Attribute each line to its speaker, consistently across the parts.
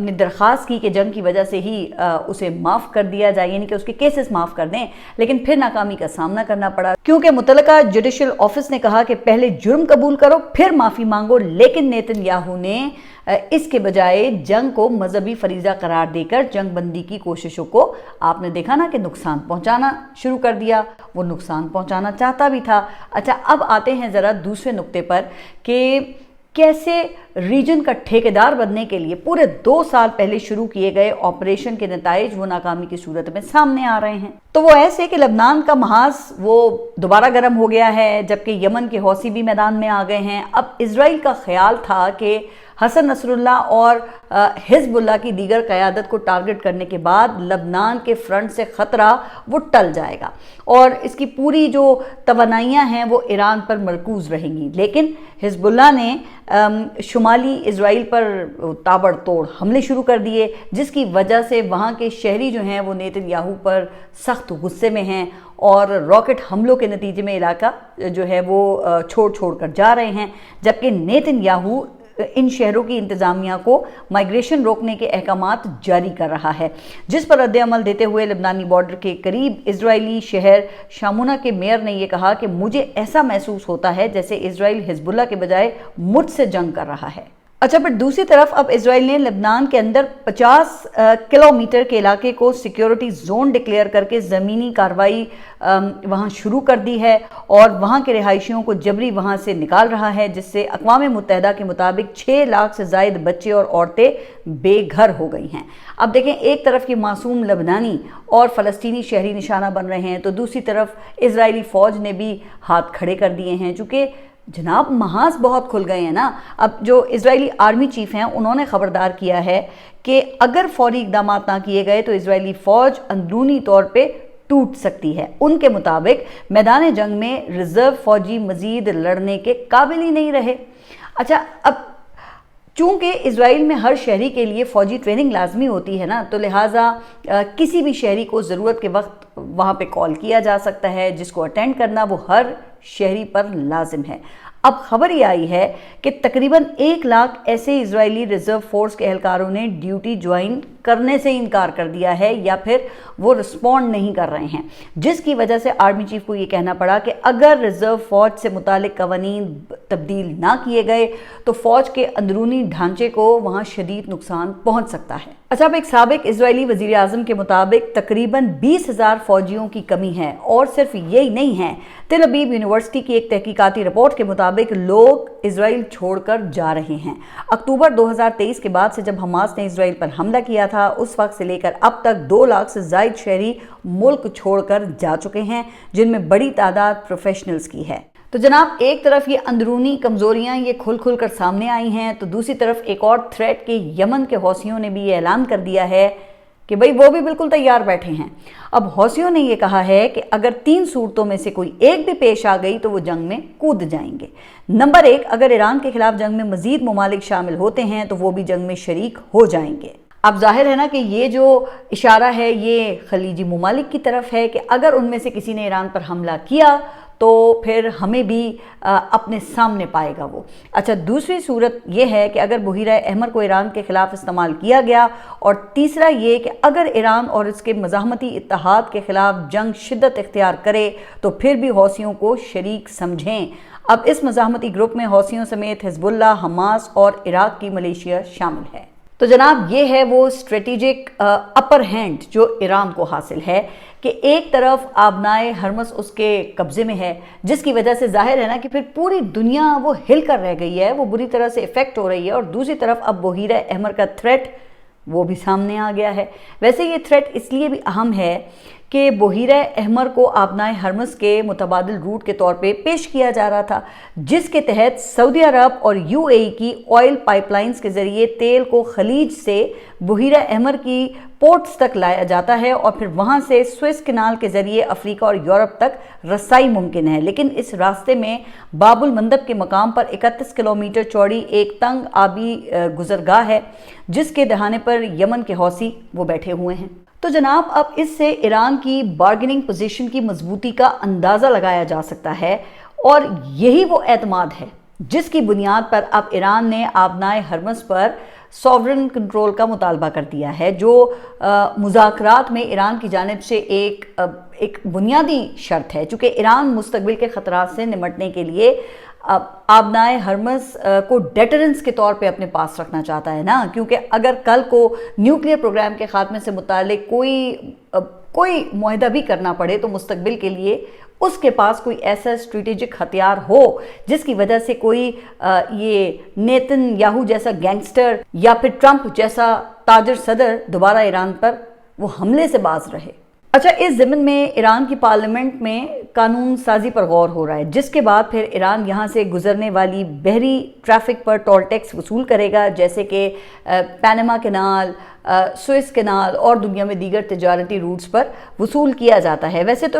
Speaker 1: نے درخواست کی کہ جنگ کی وجہ سے ہی اسے معاف کر دیا جائے، یعنی کہ اس کے کیسز معاف کر دیں، لیکن پھر ناکامی کا سامنا کرنا پڑا کیونکہ متعلقہ جوڈیشل آفس نے کہا کہ پہلے جرم قبول کرو پھر معافی مانگو، لیکن نیتن یاہو نے اس کے بجائے جنگ کو مذہبی فریضہ قرار دے کر جنگ بندی کی کوششوں کو آپ نے دیکھا نا کہ نقصان پہنچانا شروع کر دیا۔ وہ نقصان پہنچانا چاہتا بھی تھا۔ اچھا، اب آتے ہیں ذرا دوسرے نقطے پر کہ کیسے ریجن کا ٹھیکیدار بننے کے لیے پورے 2 سال پہلے شروع کیے گئے آپریشن کے نتائج وہ ناکامی کی صورت میں سامنے آ رہے ہیں۔ تو وہ ایسے کہ لبنان کا محاذ وہ دوبارہ گرم ہو گیا ہے، جبکہ یمن کے حوثی بھی میدان میں آ گئے ہیں۔ اب اسرائیل کا خیال تھا کہ حسن نصر اللہ اور حزب اللہ کی دیگر قیادت کو ٹارگٹ کرنے کے بعد لبنان کے فرنٹ سے خطرہ وہ ٹل جائے گا اور اس کی پوری جو توانائیاں ہیں وہ ایران پر مرکوز رہیں گی، لیکن حزب اللہ نے شمالی اسرائیل پر تابڑ توڑ حملے شروع کر دیے، جس کی وجہ سے وہاں کے شہری جو ہیں وہ نیتن یاہو پر سخت غصے میں ہیں اور راکٹ حملوں کے نتیجے میں علاقہ جو ہے وہ چھوڑ کر جا رہے ہیں، جبکہ نیتن یاہو ان شہروں کی انتظامیہ کو مائیگریشن روکنے کے احکامات جاری کر رہا ہے، جس پر رد عمل دیتے ہوئے لبنانی بارڈر کے قریب اسرائیلی شہر شامونہ کے میئر نے یہ کہا کہ مجھے ایسا محسوس ہوتا ہے جیسے اسرائیل حزب اللہ کے بجائے مجھ سے جنگ کر رہا ہے۔ اچھا، پر دوسری طرف اب اسرائیل نے لبنان کے اندر 50 کلومیٹر کے علاقے کو سیکیورٹی زون ڈکلیئر کر کے زمینی کارروائی وہاں شروع کر دی ہے اور وہاں کے رہائشیوں کو جبری وہاں سے نکال رہا ہے، جس سے اقوام متحدہ کے مطابق 6 لاکھ سے زائد بچے اور عورتیں بے گھر ہو گئی ہیں۔ اب دیکھیں، ایک طرف کی معصوم لبنانی اور فلسطینی شہری نشانہ بن رہے ہیں تو دوسری طرف اسرائیلی فوج نے بھی ہاتھ کھڑے کر دیے ہیں، چونکہ جناب محاذ بہت کھل گئے ہیں نا۔ اب جو اسرائیلی آرمی چیف ہیں انہوں نے خبردار کیا ہے کہ اگر فوری اقدامات نہ کیے گئے تو اسرائیلی فوج اندرونی طور پہ ٹوٹ سکتی ہے۔ ان کے مطابق میدان جنگ میں ریزرو فوجی مزید لڑنے کے قابل ہی نہیں رہے۔ اچھا، اب چونکہ اسرائیل میں ہر شہری کے لیے فوجی ٹریننگ لازمی ہوتی ہے نا، تو لہٰذا کسی بھی شہری کو ضرورت کے وقت وہاں پہ کال کیا جا سکتا ہے، جس کو اٹینڈ کرنا وہ ہر شہری پر لازم ہے۔ اب خبر یہ آئی ہے کہ تقریباً 1 لاکھ ایسے اسرائیلی ریزرو فورس کے اہلکاروں نے ڈیوٹی جوائن کرنے سے انکار کر دیا ہے یا پھر وہ رسپونڈ نہیں کر رہے ہیں، جس کی وجہ سے آرمی چیف کو یہ کہنا پڑا کہ اگر ریزرو فوج سے متعلق قوانین تبدیل نہ کیے گئے تو فوج کے اندرونی ڈھانچے کو وہاں شدید نقصان پہنچ سکتا ہے۔ اچھا، اب ایک سابق اسرائیلی وزیر اعظم کے مطابق تقریباً 20,000 فوجیوں کی کمی ہے، اور صرف یہی نہیں ہے۔ تل ابیب یونیورسٹی کی ایک تحقیقاتی رپورٹ کے مطابق لوگ اسرائیل چھوڑ کر جا رہے ہیں۔ اکتوبر 2023 کے بعد سے جب حماس نے اسرائیل پر حملہ کیا تھا، اس وقت سے لے کر اب تک 2 لاکھ سے زائد شہری ملک چھوڑ کر جا چکے ہیں، جن میں بڑی تعداد پروفیشنلز کی ہے۔ تو جناب، ایک طرف یہ اندرونی کمزوریاں یہ کھل کر سامنے آئی ہیں، تو دوسری طرف ایک اور تھریٹ کے یمن کے حوثیوں نے بھی یہ اعلان کر دیا ہے کہ بھئی وہ بھی بالکل تیار بیٹھے ہیں۔ اب حوثیوں نے یہ کہا ہے کہ اگر 3 صورتوں میں سے کوئی ایک بھی پیش آ گئی تو وہ جنگ میں کود جائیں گے۔ نمبر 1، اگر ایران کے خلاف جنگ میں مزید ممالک شامل ہوتے ہیں تو وہ بھی جنگ میں شریک ہو جائیں گے۔ اب ظاہر ہے نا کہ یہ جو اشارہ ہے یہ خلیجی ممالک کی طرف ہے کہ اگر ان میں سے کسی نے ایران پر حملہ کیا تو پھر ہمیں بھی اپنے سامنے پائے گا وہ۔ اچھا، دوسری صورت یہ ہے کہ اگر بحیرہ احمر کو ایران کے خلاف استعمال کیا گیا، اور تیسرا یہ کہ اگر ایران اور اس کے مزاحمتی اتحاد کے خلاف جنگ شدت اختیار کرے تو پھر بھی حوثیوں کو شریک سمجھیں۔ اب اس مزاحمتی گروپ میں حوثیوں سمیت حزب اللہ، حماس اور عراق کی ملیشیا شامل ہے۔ تو جناب، یہ ہے وہ اسٹریٹجک اپر ہینڈ جو ایران کو حاصل ہے کہ ایک طرف آبنائے حرمس اس کے قبضے میں ہے، جس کی وجہ سے ظاہر ہے نا کہ پھر پوری دنیا وہ ہل کر رہ گئی ہے، وہ بری طرح سے افیکٹ ہو رہی ہے، اور دوسری طرف اب بحیرہ احمر کا تھریٹ وہ بھی سامنے آ گیا ہے۔ ویسے یہ تھریٹ اس لیے بھی اہم ہے کہ بحیرہ احمر کو آبنائے حرمس کے متبادل روٹ کے طور پہ پیش کیا جا رہا تھا، جس کے تحت سعودی عرب اور UAE کی آئل پائپ لائنز کے ذریعے تیل کو خلیج سے بحیرہ احمر کی پورٹس تک لایا جاتا ہے اور پھر وہاں سے سوئس کینال کے ذریعے افریقہ اور یورپ تک رسائی ممکن ہے۔ لیکن اس راستے میں باب المندب کے مقام پر 31 کلومیٹر چوڑی ایک تنگ آبی گزرگاہ ہے، جس کے دہانے پر یمن کے حوثی وہ بیٹھے ہوئے ہیں۔ تو جناب، اب اس سے ایران کی بارگیننگ پوزیشن کی مضبوطی کا اندازہ لگایا جا سکتا ہے، اور یہی وہ اعتماد ہے جس کی بنیاد پر اب ایران نے آبنائے حرمس پر ساورن کنٹرول کا مطالبہ کر دیا ہے، جو مذاکرات میں ایران کی جانب سے ایک بنیادی شرط ہے، چونکہ ایران مستقبل کے خطرات سے نمٹنے کے لیے آبنائے ہرمز کو ڈیٹرنس کے طور پہ اپنے پاس رکھنا چاہتا ہے نا، کیونکہ اگر کل کو نیوکلیئر پروگرام کے خاتمے سے متعلق کوئی معاہدہ بھی کرنا پڑے تو مستقبل کے لیے اس کے پاس کوئی ایسا اسٹریٹجک ہتھیار ہو جس کی وجہ سے کوئی یہ نیتن یاہو جیسا گینگسٹر یا پھر ٹرمپ جیسا تاجر صدر دوبارہ ایران پر وہ حملے سے باز رہے۔ اچھا، اس ضمن میں ایران کی پارلیمنٹ میں قانون سازی پر غور ہو رہا ہے، جس کے بعد پھر ایران یہاں سے گزرنے والی بحری ٹریفک پر ٹول ٹیکس وصول کرے گا، جیسے کہ پینما کینال، سوئس کینال اور دنیا میں دیگر تجارتی روٹس پر وصول کیا جاتا ہے۔ ویسے تو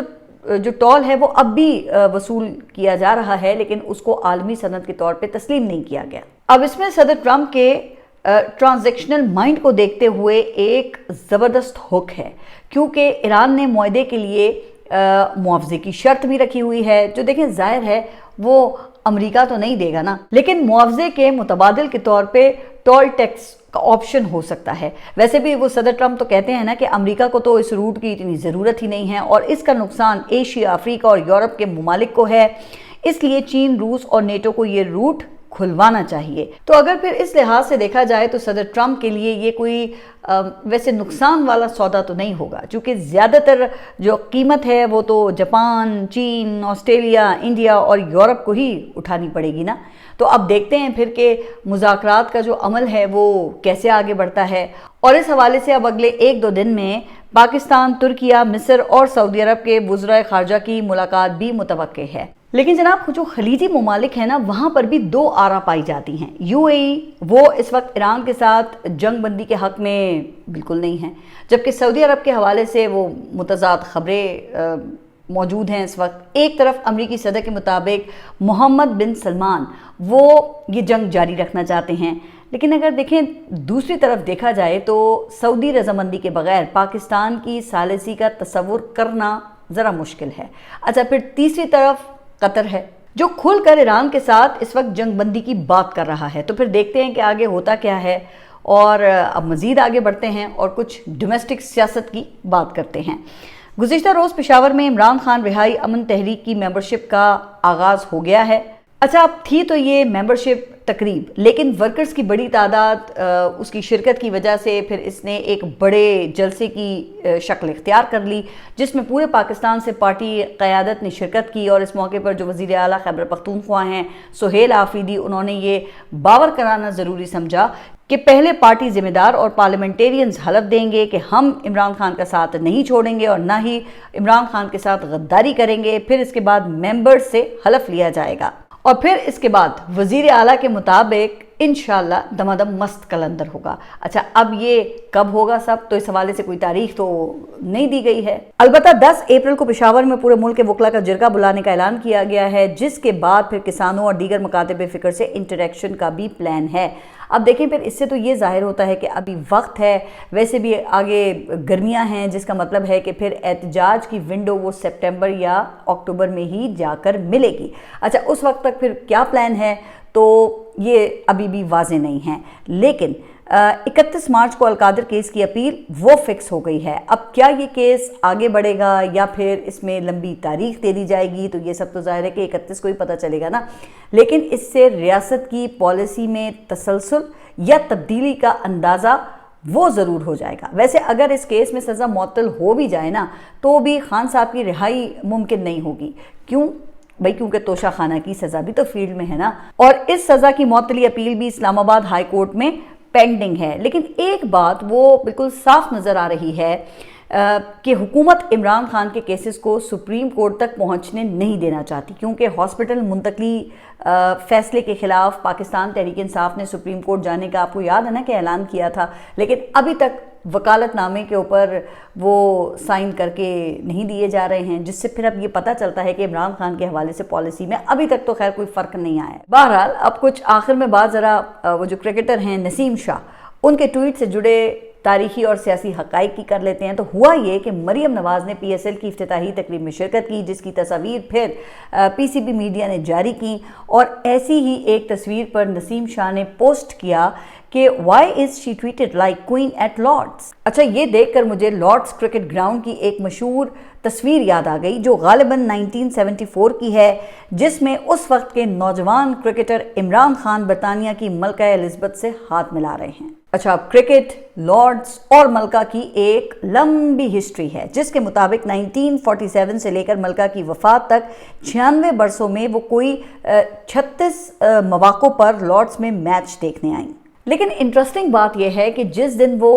Speaker 1: جو ٹول ہے وہ اب بھی وصول کیا جا رہا ہے، لیکن اس کو عالمی صنعت کے طور پہ تسلیم نہیں کیا گیا۔ اب اس میں صدر ٹرمپ کے ٹرانزیکشنل مائنڈ کو دیکھتے ہوئے ایک زبردست ہک ہے، کیونکہ ایران نے معاہدے کے لیے معاوضے کی شرط بھی رکھی ہوئی ہے، جو دیکھیں ظاہر ہے وہ امریکہ تو نہیں دے گا نا، لیکن معاوضے کے متبادل کے طور پہ ٹول ٹیکس کا آپشن ہو سکتا ہے۔ ویسے بھی وہ صدر ٹرمپ تو کہتے ہیں نا کہ امریکہ کو تو اس روٹ کی اتنی ضرورت ہی نہیں ہے اور اس کا نقصان ایشیا، افریقہ اور یورپ کے ممالک کو ہے، اس لیے چین، روس اور نیٹو کو یہ روٹ کھلوانا چاہیے۔ تو اگر پھر اس لحاظ سے دیکھا جائے تو صدر ٹرمپ کے لیے یہ کوئی ویسے نقصان والا سودا تو نہیں ہوگا، چونکہ زیادہ تر جو قیمت ہے وہ تو جاپان، چین، آسٹریلیا، انڈیا اور یورپ کو ہی اٹھانی پڑے گی نا۔ تو اب دیکھتے ہیں پھر کہ مذاکرات کا جو عمل ہے وہ کیسے آگے بڑھتا ہے، اور اس حوالے سے اب اگلے 1-2 دن میں پاکستان، ترکیہ، مصر اور سعودی عرب کے وزرائے خارجہ کی ملاقات بھی متوقع ہے۔ لیکن جناب جو خلیجی ممالک ہیں نا، وہاں پر بھی 2 آرا پائی جاتی ہیں۔ یو اے ای وہ اس وقت ایران کے ساتھ جنگ بندی کے حق میں بالکل نہیں ہے، جبکہ سعودی عرب کے حوالے سے وہ متضاد خبریں موجود ہیں اس وقت۔ ایک طرف امریکی صدر کے مطابق محمد بن سلمان وہ یہ جنگ جاری رکھنا چاہتے ہیں، لیکن اگر دیکھیں دوسری طرف دیکھا جائے تو سعودی رضامندی کے بغیر پاکستان کی ثالثی کا تصور کرنا ذرا مشکل ہے۔ اچھا، پھر تیسری طرف قطر ہے، جو کھل کر ایران کے ساتھ اس وقت جنگ بندی کی بات کر رہا ہے۔ تو پھر دیکھتے ہیں کہ آگے ہوتا کیا ہے، اور اب مزید آگے بڑھتے ہیں اور کچھ ڈومیسٹک سیاست کی بات کرتے ہیں۔ گزشتہ روز پشاور میں عمران خان رہائی امن تحریک کی ممبرشپ کا آغاز ہو گیا ہے۔ اچھا، اب تھی تو یہ ممبرشپ تقریب، لیکن ورکرز کی بڑی تعداد اس کی شرکت کی وجہ سے پھر اس نے ایک بڑے جلسے کی شکل اختیار کر لی، جس میں پورے پاکستان سے پارٹی قیادت نے شرکت کی، اور اس موقع پر جو وزیر اعلیٰ خیبر پختونخوا ہیں سہیل آفریدی، انہوں نے یہ باور کرانا ضروری سمجھا کہ پہلے پارٹی ذمہ دار اور پارلیمنٹیرینز حلف دیں گے کہ ہم عمران خان کا ساتھ نہیں چھوڑیں گے اور نہ ہی عمران خان کے ساتھ غداری کریں گے۔ پھر اس کے بعد ممبرز سے حلف لیا جائے گا، اور پھر اس کے بعد وزیر اعلیٰ کے مطابق انشاءاللہ دمادم مست کلندر ہوگا۔ اچھا، اب یہ کب ہوگا سب تو اس حوالے سے کوئی تاریخ تو نہیں دی گئی ہے، البتہ 10 اپریل کو پشاور میں پورے ملک کے وکلاء کا جرگہ بلانے کا اعلان کیا گیا ہے، جس کے بعد پھر کسانوں اور دیگر مکاتب فکر سے انٹریکشن کا بھی پلان ہے۔ اب دیکھیں پھر اس سے تو یہ ظاہر ہوتا ہے کہ ابھی وقت ہے، ویسے بھی آگے گرمیاں ہیں، جس کا مطلب ہے کہ پھر احتجاج کی ونڈو وہ سپٹمبر یا اکتوبر میں ہی جا کر ملے گی۔ اچھا، اس وقت تک پھر کیا پلان ہے تو یہ ابھی بھی واضح نہیں ہے، لیکن 31 مارچ کو القادر کیس کی اپیل وہ فکس ہو گئی ہے۔ اب کیا یہ کیس آگے بڑھے گا یا پھر اس میں لمبی تاریخ دے دی جائے گی، تو یہ سب تو ظاہر ہے کہ 31 کو ہی پتہ چلے گا نا، لیکن اس سے ریاست کی پالیسی میں تسلسل یا تبدیلی کا اندازہ وہ ضرور ہو جائے گا۔ ویسے اگر اس کیس میں سزا معطل ہو بھی جائے نا تو بھی خان صاحب کی رہائی ممکن نہیں ہوگی۔ کیوں بھائی؟ کیونکہ توشہ خانہ کی سزا بھی تو فیلڈ میں ہے نا، اور اس سزا کی معطلی اپیل بھی اسلام آباد ہائی کورٹ میں پینڈنگ ہے۔ لیکن ایک بات وہ بالکل صاف نظر آ رہی ہے کہ حکومت عمران خان کے کیسز کو سپریم کورٹ تک پہنچنے نہیں دینا چاہتی، کیونکہ ہاسپٹل منتقلی فیصلے کے خلاف پاکستان تحریک انصاف نے سپریم کورٹ جانے کا آپ کو یاد ہے نا کہ اعلان کیا تھا، لیکن ابھی تک وکالت نامے کے اوپر وہ سائن کر کے نہیں دیے جا رہے ہیں، جس سے پھر اب یہ پتہ چلتا ہے کہ عمران خان کے حوالے سے پالیسی میں ابھی تک تو خیر کوئی فرق نہیں آیا ہے۔ بہرحال اب کچھ آخر میں بات ذرا وہ جو کرکٹر ہیں نسیم شاہ، ان کے ٹویٹ سے جڑے تاریخی اور سیاسی حقائق کی کر لیتے ہیں۔ تو ہوا یہ کہ مریم نواز نے پی ایس ایل کی افتتاحی تقریب میں شرکت کی، جس کی تصاویر پھر پی سی بی میڈیا نے جاری کی، اور ایسی ہی ایک تصویر پر نسیم شاہ نے پوسٹ کیا کہ why is she treated like queen at Lord's. اچھا، یہ دیکھ کر مجھے لارڈس کرکٹ گراؤنڈ کی ایک مشہور تصویر یاد آ گئی جو غالباً 1974 کی ہے، جس میں اس وقت کے نوجوان کرکٹر عمران خان برطانیہ کی ملکہ الزبتھ سے ہاتھ ملا رہے ہیں۔ اچھا، کرکٹ، لارڈس اور ملکہ کی ایک لمبی ہسٹری ہے جس کے مطابق 1947 سے لے کر ملکہ کی وفات تک 96 برسوں میں وہ کوئی 36 مواقع پر لارڈس میں میچ دیکھنے آئیں۔ لیکن انٹرسٹنگ بات یہ ہے کہ جس دن وہ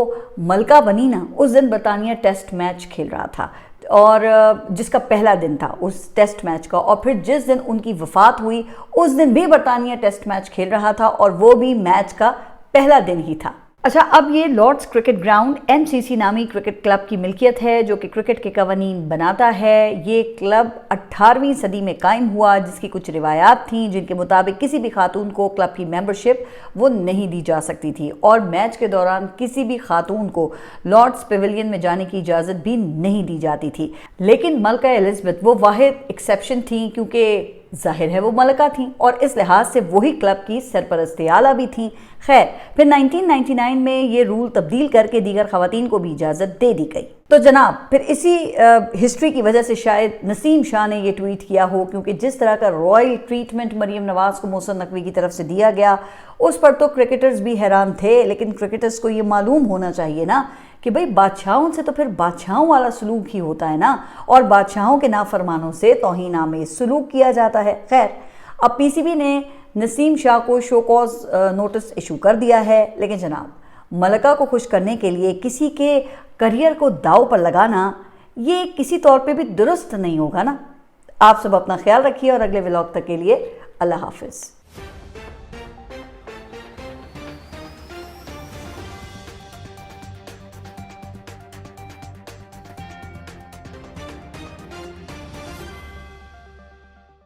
Speaker 1: ملکہ بنی نا، اس دن برطانیہ ٹیسٹ میچ کھیل رہا تھا، اور جس کا پہلا دن تھا اس ٹیسٹ میچ کا، اور پھر جس دن ان کی وفات ہوئی اس دن بھی برطانیہ ٹیسٹ میچ کھیل رہا تھا، اور وہ بھی میچ کا پہلا دن ہی تھا۔ اچھا، اب یہ لارڈس کرکٹ گراؤنڈ MCC نامی کرکٹ کلب کی ملکیت ہے جو کہ کرکٹ کے قوانین بناتا ہے۔ یہ کلب 18ویں صدی میں قائم ہوا، جس کی کچھ روایات تھیں جن کے مطابق کسی بھی خاتون کو کلب کی ممبرشپ وہ نہیں دی جا سکتی تھی، اور میچ کے دوران کسی بھی خاتون کو لارڈس پیویلین میں جانے کی اجازت بھی نہیں دی جاتی تھی۔ لیکن ملکہ الزبتھ وہ واحد ایکسیپشن تھیں، کیونکہ ظاہر ہے وہ ملکہ تھیں اور اس لحاظ سے وہی کلب کی سرپرست اعلیٰ بھی تھیں۔ خیر، پھر 1999 میں یہ رول تبدیل کر کے دیگر خواتین کو بھی اجازت دے دی گئی۔ تو جناب، پھر اسی ہسٹری کی وجہ سے شاید نسیم شاہ نے یہ ٹویٹ کیا ہو، کیونکہ جس طرح کا رائل ٹریٹمنٹ مریم نواز کو محسن نقوی کی طرف سے دیا گیا اس پر تو کرکٹرز بھی حیران تھے، لیکن کرکٹرز کو یہ معلوم ہونا چاہیے نا کہ بھئی بادشاہوں سے تو پھر بادشاہوں والا سلوک ہی ہوتا ہے نا، اور بادشاہوں کے نافرمانوں سے توہین آمیز سلوک کیا جاتا ہے۔ خیر، اب PCB نے نسیم شاہ کو شو کوز نوٹس ایشو کر دیا ہے، لیکن جناب، ملکہ کو خوش کرنے کے لیے کسی کے کریئر کو داؤ پر لگانا یہ کسی طور پہ بھی درست نہیں ہوگا نا۔ آپ سب اپنا خیال رکھیے، اور اگلے ولاگ تک کے لیے اللہ حافظ۔